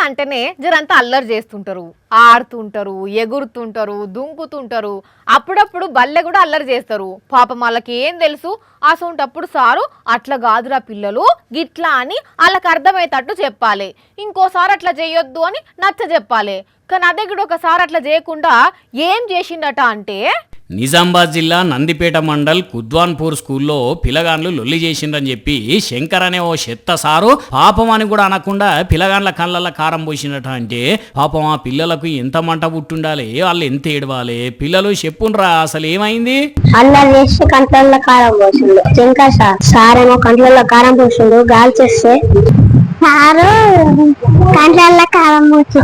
అంటేనే జరంతా అల్లరి చేస్తుంటారు, ఆడుతుంటారు, ఎగురుతుంటారు, దుంకుతుంటారు. అప్పుడప్పుడు బల్లె కూడా అల్లరి చేస్తారు. పాపం వాళ్ళకి ఏం తెలుసు? అసొంటప్పుడు సారు అట్లా కాదురా పిల్లలు గిట్లా అని వాళ్ళకి అర్థమయ్యేటట్టు చెప్పాలి. ఇంకోసారి అట్లా చేయొద్దు అని నచ్చ చెప్పాలి. కానీ అదే కూడా ఒకసారి అట్లా చేయకుండా ఏం చేసిండట అంటే, నిజామాబాద్ జిల్లా నందిపేట మండల్ కుద్వాన్పూర్ స్కూల్లో పిల్లగాండ్లు లొల్లి చేసిండ్రని చెప్పి శంకర్ అనే ఓ చెత్త సారు పాపం అని కూడా అనకుండా పిల్లగాండ్ల కళ్ళల్లో కారం పోసిండట. అంటే పాపం ఆ పిల్లలకు ఎంత మంట పుట్టుండాలి, వాళ్ళు ఎంత ఏడవాలి. పిల్లలు చెప్పుండ్రా అసలు ఏమైంది? అలా చేసి కంట్లలో కారం పోసిండు శంకర్ సారేమో కంట్లలో కారం పోసిండు. గాలి చేస్తే సారు కంట్లలో కారం పోసి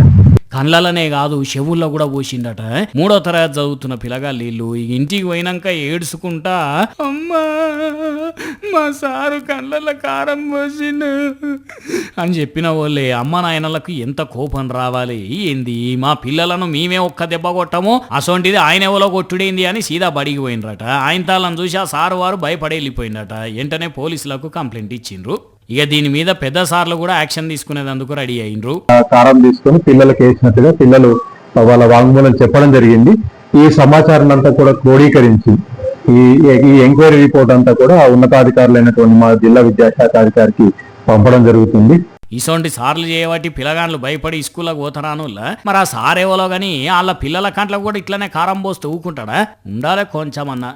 కళ్ళలనే కాదు చెవుల్లో కూడా పోసిండట. 3వ తరగతి చదువుతున్న పిల్లగాళ్ళు ఇంటికి పోయినాక ఏడుచుకుంటా, అమ్మా మా సారు కళ్ళల్లో కారం పోసిండు అని చెప్పిన వాళ్ళే. అమ్మ నాయనలకు ఎంత కోపం రావాలి ఏంది? మా పిల్లలను మేమే ఒక్క దెబ్బ కొట్టము, అసొంటిది ఆయన ఎవరో కొట్టుడేంది అని సీదా బడికి పోయినరట. ఆయన తాళ్ళని చూసి ఆ సారు వారు భయపడి వెళ్ళిపోయిందట. వెంటనే పోలీసులకు కంప్లైంట్ ఇచ్చిండ్రు. ఇక దీని మీద పెద్ద సార్లు కూడా యాక్షన్ తీసుకునేందుకు రెడీ అయ్యిండ్రు. కారం తీసుకుని పిల్లలకు వేసినట్టుగా పిల్లలు వాళ్ళ వాంగ్మూలం చెప్పడం జరిగింది. ఈ సమాచారం అంతా కూడా క్రోడీకరించి ఈ ఎంక్వైరీ రిపోర్ట్ అంతా కూడా ఉన్నతాధికారులైనటువంటి మా జిల్లా విద్యాశాఖ అధికారికి పంపడం జరుగుతుంది. ఇసొంటి సార్లు చేయబట్టి పిల్లగాళ్ళు భయపడి స్కూల్కి పోతారాను. మరి ఆ సార్ ఏవలో గానీ వాళ్ళ పిల్లల కంట్లో కూడా ఇట్లనే కారం పోస్తే ఊకుంటాడా? ఉండాలి కొంచెమన్నా.